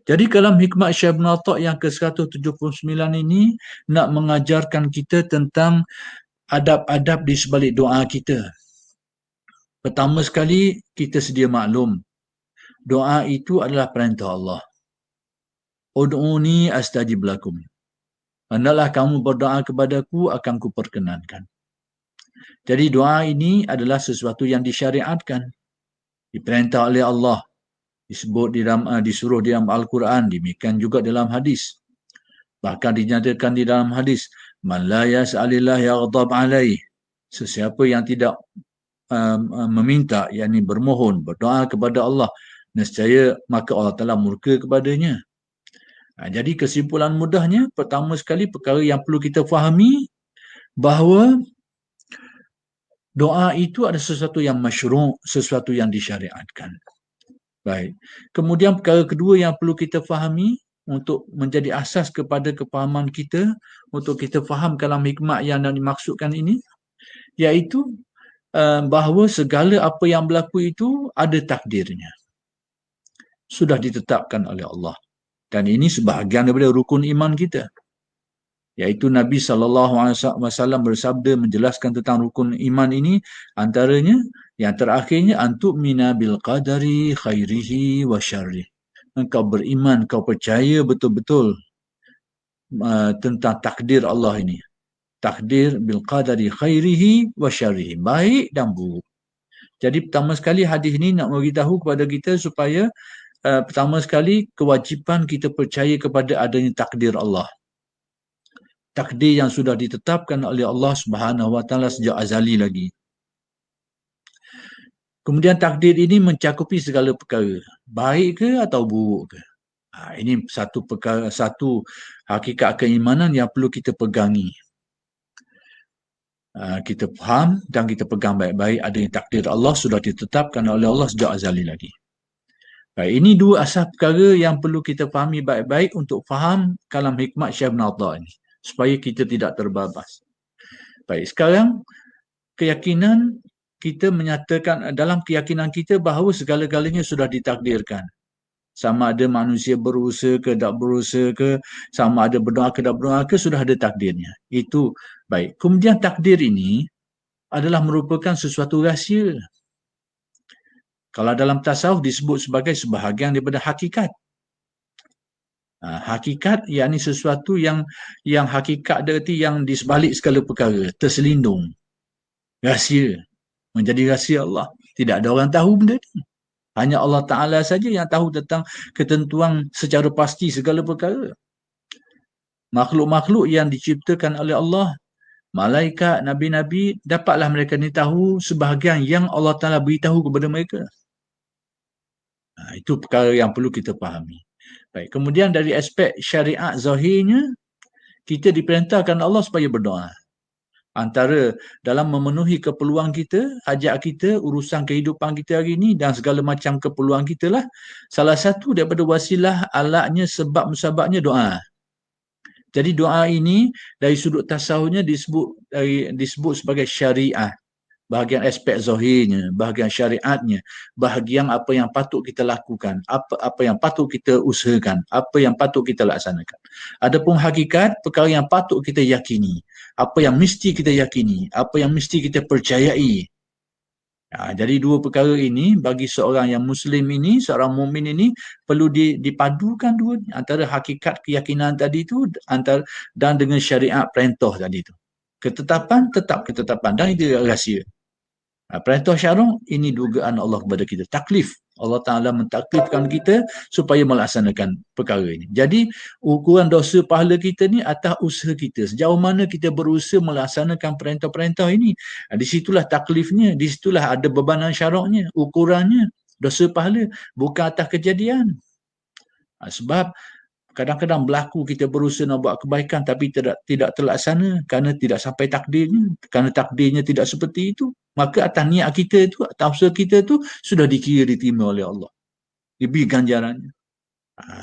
Jadi kalam hikmat Syekh Ibn Atta' yang ke-179 ini nak mengajarkan kita tentang adab-adab di sebalik doa kita. Pertama sekali, kita sedia maklum, doa itu adalah perintah Allah. Ud'uni astajib lakum. Hendaklah kamu berdoa kepadaku, akan kuperkenankan. Jadi doa ini adalah sesuatu yang disyariatkan, diperintah oleh Allah, disebut di dalam disuruh di dalam Al-Quran, demikian juga dalam hadis. Bahkan dinyatakan di dalam hadis, man la yas'alillah yaghdab alaih. Sesiapa yang tidak meminta, yakni bermohon, berdoa kepada Allah, nescaya maka Allah Taala murka kepadanya. Jadi kesimpulan mudahnya, pertama sekali perkara yang perlu kita fahami bahawa doa itu ada sesuatu yang masyru', sesuatu yang disyariatkan. Baik. Kemudian perkara kedua yang perlu kita fahami untuk menjadi asas kepada kefahaman kita, untuk kita faham kalam hikmat yang dimaksudkan ini, iaitu bahawa segala apa yang berlaku itu ada takdirnya. Sudah ditetapkan oleh Allah. Dan ini sebahagian daripada rukun iman kita. Iaitu Nabi SAW bersabda menjelaskan tentang rukun iman ini, antaranya yang terakhirnya antu'mina bil qadari khairihi wa syarrih. Engkau beriman, kau percaya betul-betul tentang takdir Allah ini. Takdir bil qadari khairihi wa syarrihi, baik dan buruk. Jadi pertama sekali hadis ini nak beritahu kepada kita supaya pertama sekali kewajipan kita percaya kepada adanya takdir Allah. Takdir yang sudah ditetapkan oleh Allah Subhanahu wa taala sejak azali lagi. Kemudian takdir ini mencakupi segala perkara, baik ke atau buruk ke. Ini satu perkara, satu hakikat keimanan yang perlu kita pegangi. Kita faham dan kita pegang baik-baik adanya takdir Allah sudah ditetapkan oleh Allah sejak azali lagi. Baik, ini dua asas perkara yang perlu kita fahami baik-baik untuk faham kalam hikmat Syekh Ibn Atta' ini, supaya kita tidak terbabas. Baik, sekarang keyakinan kita menyatakan, dalam keyakinan kita bahawa segala-galanya sudah ditakdirkan. Sama ada manusia berusaha ke tak berusaha ke, sama ada berdoa ke tak berdoa ke, sudah ada takdirnya. Itu baik. Kemudian takdir ini adalah merupakan sesuatu rahsia. Kalau dalam tasawuf disebut sebagai sebahagian daripada hakikat. Hakikat yakni sesuatu yang hakikat berarti yang di sebalik segala perkara, terselindung. Rahsia. Menjadi rahsia Allah. Tidak ada orang tahu benda ini. Hanya Allah Ta'ala saja yang tahu tentang ketentuan secara pasti segala perkara. Makhluk-makhluk yang diciptakan oleh Allah, malaikat, nabi-nabi, dapatlah mereka ni tahu sebahagian yang Allah Ta'ala beritahu kepada mereka. Itu perkara yang perlu kita fahami. Baik, kemudian dari aspek syariat zahirnya, kita diperintahkan Allah supaya berdoa. Antara dalam memenuhi keperluan kita, hajat kita, urusan kehidupan kita hari ini dan segala macam keperluan kita lah, salah satu daripada wasilah, alatnya, sebab musababnya doa. Jadi doa ini dari sudut tasawufnya disebut sebagai syariah. Bahagian aspek zahirnya, bahagian syariatnya, bahagian apa yang patut kita lakukan, apa yang patut kita usahakan, apa yang patut kita laksanakan. Adapun hakikat, perkara yang patut kita yakini, apa yang mesti kita yakini, apa yang mesti kita percayai. Jadi dua perkara ini bagi seorang yang Muslim ini, seorang mukmin ini perlu dipadukan dua antara hakikat keyakinan tadi itu dan dengan syariat perintah tadi itu. Ketetapan, tetap ketetapan dan itu rahsia. Perintah syarak ini dugaan Allah kepada kita. Taklif. Allah Ta'ala mentaklifkan kita supaya melaksanakan perkara ini. Jadi ukuran dosa pahala kita ni atas usaha kita. Sejauh mana kita berusaha melaksanakan perintah-perintah ini. Di situlah taklifnya. Di situlah ada bebanan syaraknya. Ukurannya. Dosa pahala. Bukan atas kejadian. Sebab kadang-kadang berlaku kita berusaha nak buat kebaikan tapi tidak terlaksana kerana tidak sampai takdirnya. Kerana takdirnya tidak seperti itu. Maka atas niat kita itu, atas usaha kita itu sudah dikira diterima oleh Allah. Diberi ganjarannya.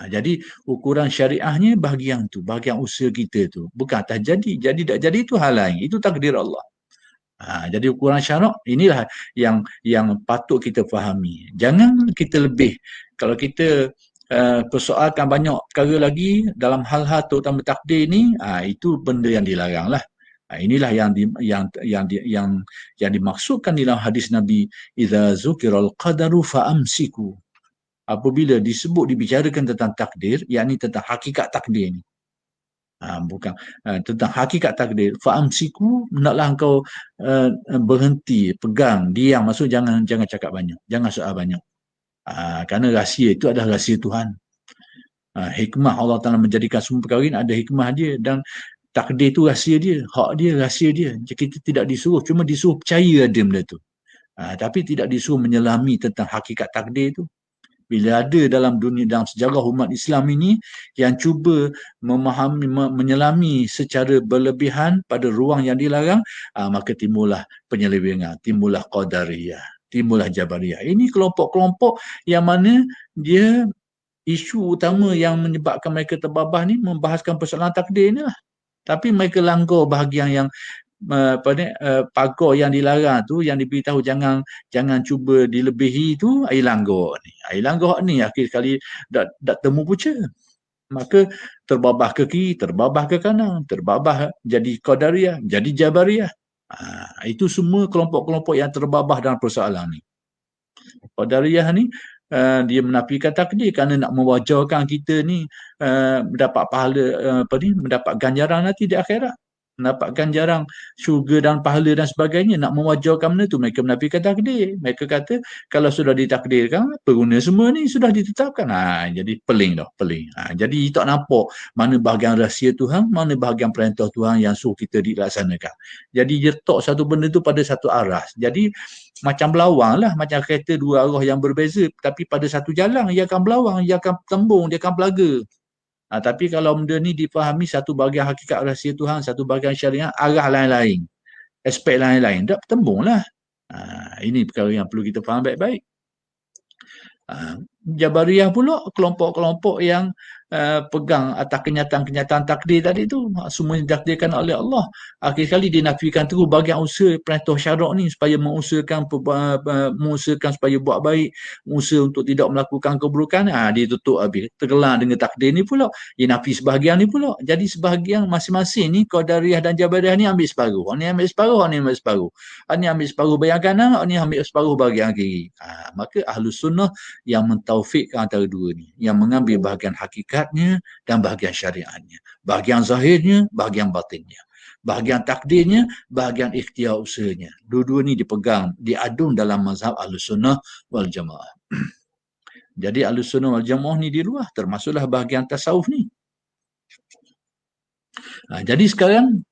Jadi ukuran syariahnya bahagian tu, bahagian usaha kita tu. Bukan atas jadi. Jadi tak jadi itu hal lain. Itu takdir Allah. Jadi ukuran syarak inilah yang patut kita fahami. Jangan kita lebih. Kalau kita persoalkan banyak perkara lagi dalam hal-hal terutama takdir ni, itu benda yang dilarang lah. Inilah yang dimaksudkan dalam hadis Nabi, idza zukiral qadaru fa'amsiku. Apabila dibicarakan tentang takdir, yakni tentang hakikat takdir ni. Bukan tentang hakikat takdir, fa'amsiku, hendaklah engkau berhenti, pegang, diam, maksud jangan cakap banyak, jangan soal banyak. Kerana rahsia itu adalah rahsia Tuhan. Hikmah Allah Ta'ala menjadikan semua perkara ini, ada hikmah dia, dan takdir itu rahsia dia, hak dia, rahsia dia. Kita tidak disuruh, cuma disuruh percaya ada benda tu. Tapi tidak disuruh menyelami tentang hakikat takdir itu. Bila ada dalam dunia, dalam sejarah umat Islam ini yang cuba memahami, menyelami secara berlebihan pada ruang yang dilarang, maka timbullah penyelewengan, timbullah qadariyah, timbullah jabariyah. Ini kelompok-kelompok yang mana dia isu utama yang menyebabkan mereka terbabah ni membahaskan persoalan takdir ni lah. Tapi mereka langgar bahagian yang pagar yang dilarang tu, yang diberitahu jangan cuba dilebihi tu, air langgar ni akhir sekali tak temu puca. Maka terbabah ke kiri, terbabah ke kanan, terbabah jadi qadariyah, jadi jabariyah. Itu semua kelompok-kelompok yang terbabah dalam persoalan ni. Qadariyah ni dia menafikan takdir kerana nak mewajarkan kita ni mendapat pahala, mendapat ganjaran nanti di akhirat, mendapat ganjaran syurga dan pahala dan sebagainya. Nak mewajarkan benda tu, mereka menafikan takdir. Mereka kata kalau sudah ditakdirkan, perguna semua ni sudah ditetapkan. Jadi peling. Jadi tak nampak mana bahagian rahsia Tuhan, mana bahagian perintah Tuhan yang suruh kita dilaksanakan. Jadi dia letak satu benda tu pada satu arah. Jadi macam belawang lah, macam kereta dua arah yang berbeza, tapi pada satu jalan ia akan belawang, ia akan tembung, dia akan pelaga. Tapi kalau benda ni dipahami satu bahagian hakikat rahsia Tuhan, satu bahagian syariat, arah lain-lain, aspek lain-lain, tak bertembung lah. Ini perkara yang perlu kita faham baik-baik. Jabariyah pula kelompok-kelompok yang pegang atas kenyataan-kenyataan takdir tadi tu, semua ditakdirkan oleh Allah. Akhir sekali dinafikan terus bahagian usaha perintah syarak ni supaya mengusahakan supaya buat baik, usaha untuk tidak melakukan keburukan. Dia tutup habis, tergelar dengan takdir ni pula, dia nafi sebahagian ni pula. Jadi sebahagian masing-masing ni, Qadariyah dan Jabariyah ni ambil separuh, ni ambil separuh, ni ambil separuh, ni ambil separuh bahagian kanan, ni ambil separuh bahagian kiri. Maka Ahlus Sunnah yang mentaufikkan antara dua ni, yang mengambil bahagian hakikatnya dan bahagian syariatnya, bahagian zahirnya, bahagian batinnya, bahagian takdirnya, bahagian ikhtiar usahanya. Dua-dua ni dipegang, diadun dalam mazhab Ahlus Sunnah wal Jamaah. Jadi Ahlus Sunnah wal Jamaah ni di luar, termasuklah bahagian tasawuf ni. Jadi sekarang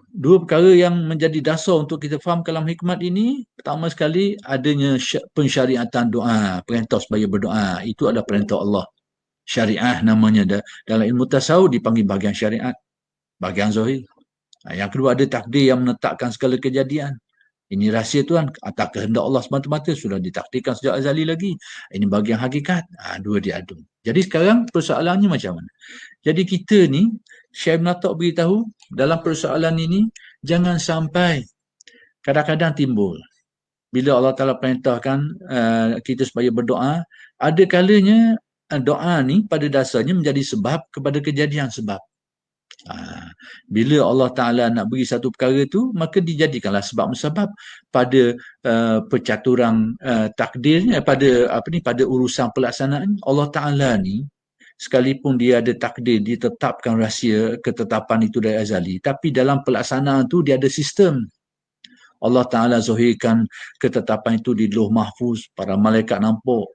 dua perkara yang menjadi dasar untuk kita faham kalam hikmat ini. Pertama sekali, adanya pensyariatan doa, perintah supaya berdoa. Itu adalah perintah Allah. Syariah namanya, dalam ilmu tasawuf dipanggil bahagian syariat, bahagian zahir. Yang kedua, ada takdir yang menetapkan segala kejadian. Ini rahsia Tuhan, atas kehendak Allah semata-mata, sudah ditakdirkan sejak azali lagi. Ini bahagian hakikat. Dua diadu. Jadi sekarang persoalannya macam mana? Jadi kita ni, Syekh Ibn Atta' beritahu dalam persoalan ini, jangan sampai kadang-kadang timbul bila Allah Ta'ala perintahkan kita supaya berdoa, ada kalanya doa ni pada dasarnya menjadi sebab kepada kejadian sebab. Bila Allah Ta'ala nak beri satu perkara tu, maka dijadikanlah sebab musabab pada percaturan takdirnya, pada urusan pelaksanaan. Allah Ta'ala ni sekalipun dia ada takdir, ditetapkan rahsia ketetapan itu dari azali, tapi dalam pelaksanaan tu dia ada sistem. Allah Ta'ala zahirkan ketetapan itu di Lauh Mahfuz, para malaikat nampak,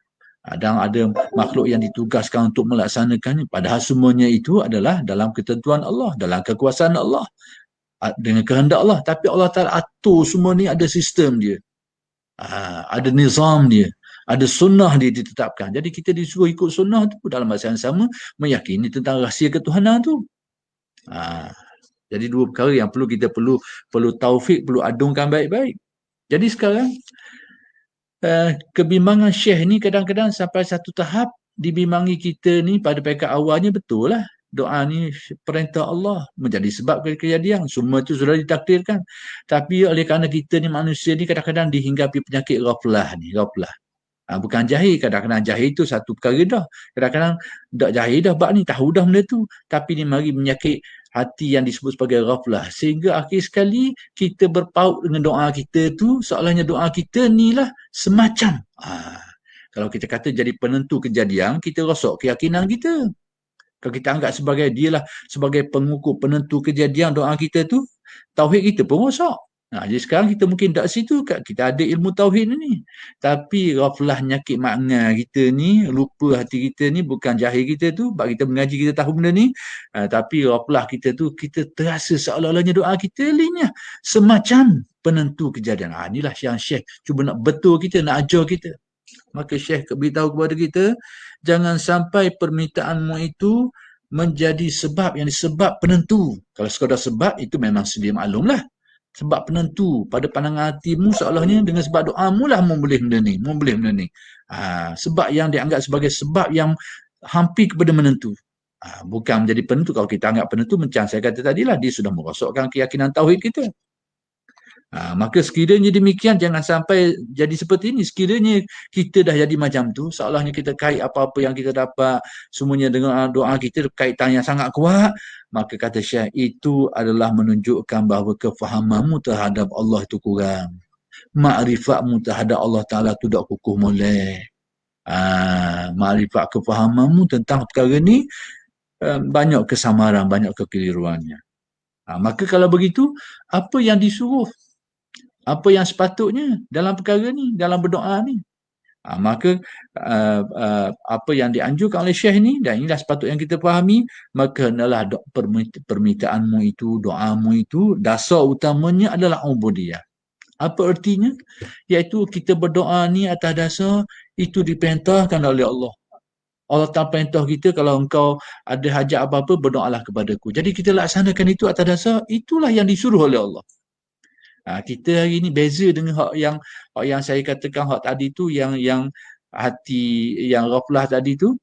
dan ada makhluk yang ditugaskan untuk melaksanakannya. Padahal semuanya itu adalah dalam ketentuan Allah, dalam kekuasaan Allah, dengan kehendak Allah. Tapi Allah Ta'ala atur semua ni, ada sistem dia, ada nizam dia, ada sunnah dia ditetapkan. Jadi kita disuruh ikut sunnah tu, dalam masa yang sama meyakini tentang rahsia ketuhanan tu. Jadi dua perkara yang perlu taufik, perlu adungkan baik-baik. Jadi sekarang kebimbangan Syekh ni kadang-kadang sampai satu tahap dibimbangi kita ni pada peringkat awalnya, betul lah doa ni perintah Allah, menjadi sebab kejadian, semua itu sudah ditakdirkan. Tapi oleh kerana kita ni manusia ni kadang-kadang dihinggapi penyakit ghaflah ni, ghaflah. Bukan jahil, kadang-kadang jahil tu satu perkara dah. Kadang-kadang tak jahil dah, bab ni tahu dah benda tu. Tapi ni mari menyakit hati yang disebut sebagai ghaflah. Sehingga akhir sekali kita berpaut dengan doa kita tu, seolahnya doa kita ni lah semacam. Kalau kita kata jadi penentu kejadian, kita rosak keyakinan kita. Kalau kita anggap sebagai dialah sebagai pengukur penentu kejadian doa kita tu, tauhid kita pun rosak. Jadi sekarang kita mungkin tak situ, kita ada ilmu tauhid ni. Tapi ghaflah nyakit makna kita ni, lupa hati kita ni, bukan jahil kita tu, sebab kita mengaji kita tahu benda ni. Tapi ghaflah kita tu, kita terasa seolah-olahnya doa kita ni semacam penentu kejadian. Inilah yang Syekh cuba nak betul kita, nak ajar kita. Maka Syekh beritahu kepada kita, jangan sampai permintaanmu itu menjadi sebab yang disebab penentu. Kalau sekadar sebab, itu memang sedia maklum lah. Sebab penentu pada pandangan hatimu seolahnya dengan sebab doamu lah memboleh benda ni, memboleh benda ni. Sebab yang dianggap sebagai sebab yang hampir kepada menentu. Bukan menjadi penentu. Kalau kita anggap penentu, macam saya kata tadilah, dia sudah merosakkan keyakinan tauhid kita. Maka sekiranya demikian, jangan sampai jadi seperti ini. Sekiranya kita dah jadi macam tu, seolahnya kita kait apa-apa yang kita dapat, semuanya dengan doa kita, kaitan yang sangat kuat, maka kata Syekh, itu adalah menunjukkan bahawa kefahamanmu terhadap Allah itu kurang. Ma'rifatmu terhadap Allah Ta'ala tu tak kukuh molek. Ma'rifat kefahamanmu tentang perkara ni, banyak kesamaran, banyak kekeliruannya. Maka kalau begitu, apa yang disuruh, apa yang sepatutnya dalam perkara ni, dalam berdoa ni. Maka apa yang dianjurkan oleh Syekh ni, dan inilah sepatut yang kita fahami, maka adalah permintaanmu itu, doamu itu, dasar utamanya adalah ubudiyah. Apa artinya? Iaitu kita berdoa ni atas dasar itu diperintahkan oleh Allah. Allah Ta'ala perintah kita, kalau engkau ada hajat apa-apa, berdoalah kepadaku. Jadi kita laksanakan itu atas dasar, itulah yang disuruh oleh Allah. Kita hari ni beza dengan hak yang saya katakan hak tadi tu, yang hati yang ghaflah tadi tu,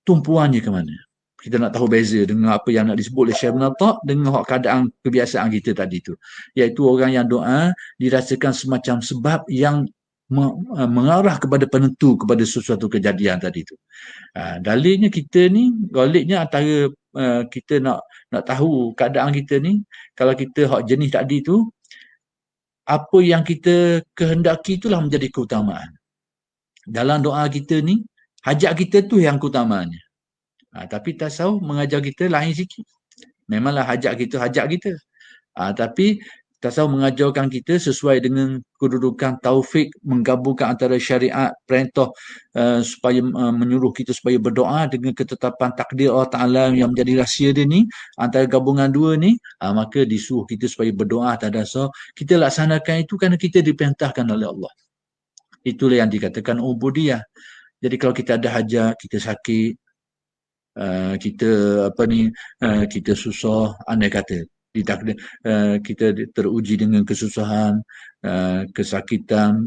tumpuannya ke mana? Kita nak tahu beza dengan apa yang nak disebut oleh Syekh Ibn Atta' dengan hak keadaan kebiasaan kita tadi tu. Iaitu orang yang doa dirasakan semacam sebab yang mengarah kepada penentu, kepada sesuatu kejadian tadi tu. Dalilnya kita ni, galiknya antara kita nak tahu keadaan kita ni, kalau kita hak jenis tadi tu, apa yang kita kehendaki itulah menjadi keutamaan. Dalam doa kita ni, hajat kita tu yang keutamaannya. Tapi tasawuf mengajar kita lain sikit. Memanglah hajat kita. Tapi tasawuf mengajarkan kita sesuai dengan kedudukan taufik, menggabungkan antara syariat, perintah supaya menyuruh kita supaya berdoa dengan ketetapan takdir Allah Ta'ala yang menjadi rahsia dia ni, antara gabungan dua ni, maka disuruh kita supaya berdoa atas dasar kita laksanakan itu kerana kita diperintahkan oleh Allah. Itulah yang dikatakan ubudiyah. Jadi kalau kita ada hajat, kita sakit, kita susah, andai kata kita teruji dengan kesusahan, kesakitan,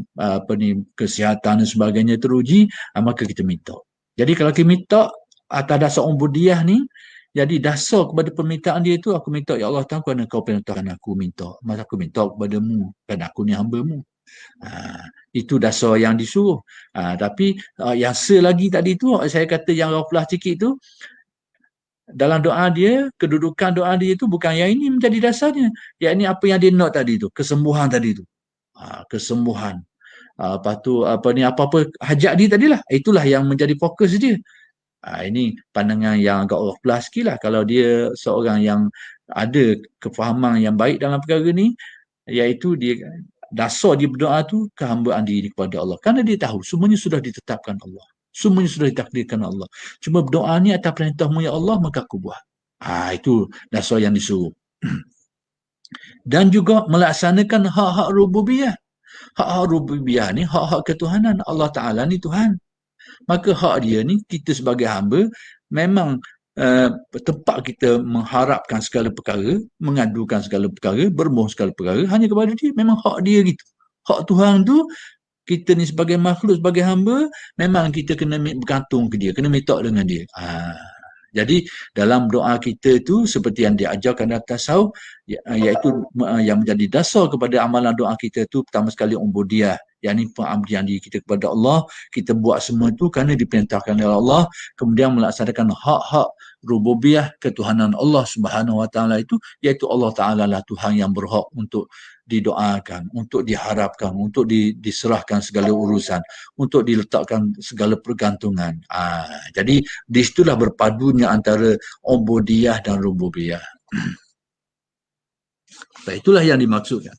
kesihatan dan sebagainya teruji, maka kita minta. Jadi kalau kita minta atas dasar ubudiyah ni, jadi dasar kepada permintaan dia tu, aku minta, ya Allah Ta'ala, kerana kau perintahkan aku minta, maka aku minta kepadamu, kerana aku ni hamba-Mu. Itu dasar yang disuruh. Tapi yang selagi tadi tu, saya kata yang ghaflah sikit tu, dalam doa dia, kedudukan doa dia itu bukan yang ini menjadi dasarnya. Yang ini apa yang dia nak tadi tu, kesembuhan tadi tu. Kesembuhan. Lepas tu apa-apa hajat dia tadilah. Itulah yang menjadi fokus dia. Ini pandangan yang agak ghaflah sikit lah. Kalau dia seorang yang ada kefahaman yang baik dalam perkara ni, iaitu dia dasar dia berdoa tu kehambaan diri kepada Allah. Kerana dia tahu semuanya sudah ditetapkan Allah. Semuanya sudah ditakdirkan Allah. Cuma berdoa ni atas perintahmu ya Allah, maka aku buat. Itu dasar yang disuruh. Dan juga melaksanakan hak-hak rububiyah. Hak-hak rububiyah ni hak-hak ketuhanan. Allah Ta'ala ni Tuhan. Maka hak dia ni, kita sebagai hamba, memang tempat kita mengharapkan segala perkara, mengadukan segala perkara, bermoh segala perkara, hanya kepada dia. Memang hak dia gitu. Hak Tuhan tu, kita ni sebagai makhluk, sebagai hamba, memang kita kena bergantung ke dia, kena minta dengan dia. Jadi dalam doa kita tu, seperti yang diajarkan dalam tasawuf, iaitu yang menjadi dasar kepada amalan doa kita tu, pertama sekali ubudiyah, yakni pengabdian diri kita kepada Allah. Kita buat semua itu kerana diperintahkan oleh Allah, kemudian melaksanakan hak-hak rububiyah ketuhanan Allah Subhanahu Wa Taala itu, iaitu Allah Taala lah Tuhan yang berhak untuk didoakan, untuk diharapkan, untuk diserahkan segala urusan, untuk diletakkan segala pergantungan. Jadi di situlah berpadunya antara ubudiyah dan rububiyah. Itulah yang dimaksudkan.